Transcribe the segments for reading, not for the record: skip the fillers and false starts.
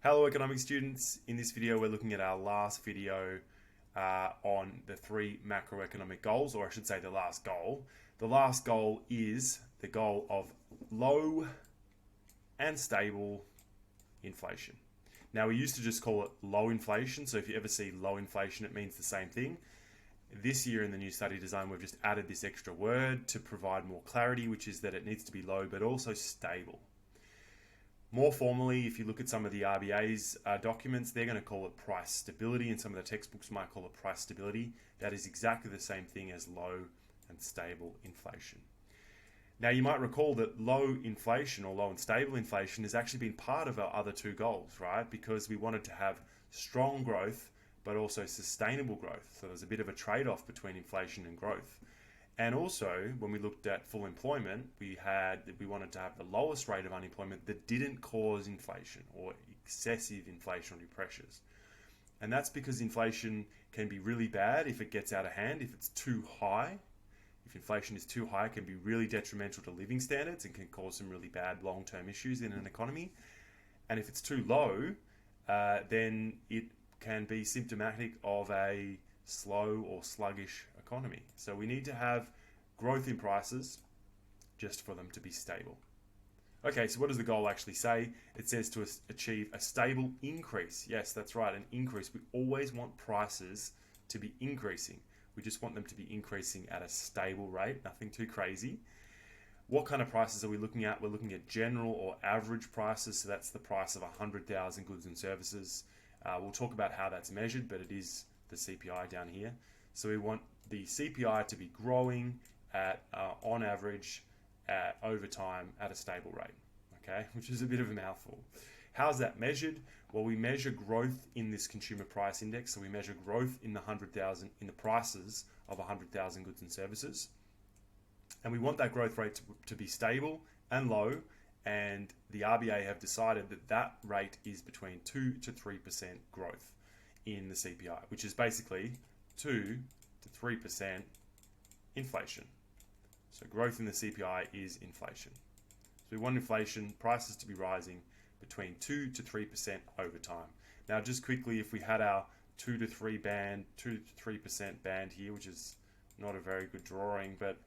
Hello economics students, in this video we're looking at our last video on the three macroeconomic goals, or I should say the last goal. The last goal is the goal of low and stable inflation. Now we used to just call it low inflation, so if you ever see low inflation it means the same thing. This year in the new study design we've just added this extra word to provide more clarity, which is that it needs to be low but also stable. More formally, if you look at some of the RBA's documents, they're going to call it price stability, and some of the textbooks might call it price stability. That is exactly the same thing as low and stable inflation. Now, you might recall that low inflation or low and stable inflation has actually been part of our other two goals, right? Because we wanted to have strong growth, but also sustainable growth. So there's a bit of a trade-off between inflation and growth. And also, when we looked at full employment, we wanted to have the lowest rate of unemployment that didn't cause inflation or excessive inflationary pressures. And that's because inflation can be really bad if it gets out of hand, if it's too high. If inflation is too high, it can be really detrimental to living standards and can cause some really bad long-term issues in an economy. And if it's too low, then it can be symptomatic of a slow or sluggish economy. So we need to have growth in prices just for them to be stable. Okay, so what does the goal actually say? It says to achieve a stable increase. Yes, that's right, an increase. We always want prices to be increasing. We just want them to be increasing at a stable rate, nothing too crazy. What kind of prices are we looking at? We're looking at general or average prices, so that's the price of 100,000 goods and services. We'll talk about how that's measured, but it is the CPI down here. So we want the CPI to be growing at on average over time at a stable rate, okay, which is a bit of a mouthful. How's that measured? Well, we measure growth in this consumer price index. So we measure growth in the prices of 100,000 goods and services, and we want that growth rate to be stable and low. And the RBA have decided that that rate is between 2 to 3% growth in the CPI, which is basically 2 to 3% inflation. So growth in the CPI is inflation. So we want inflation prices to be rising between 2 to 3% over time. Now, just quickly, if we had our 2 to 3% band here, which is not a very good drawing, but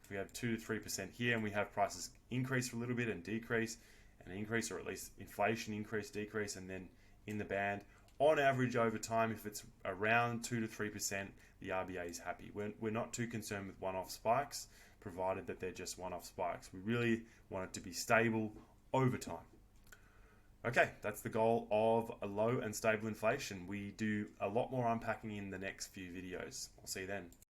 if we have 2 to 3% here and we have prices increase for a little bit and decrease and increase, or at least inflation increase, decrease, and then in the band, on average over time, if it's around 2 to 3%, the RBA is happy. We're not too concerned with one-off spikes, provided that they're just one-off spikes. We really want it to be stable over time. Okay, that's the goal of a low and stable inflation. We do a lot more unpacking in the next few videos. I'll see you then.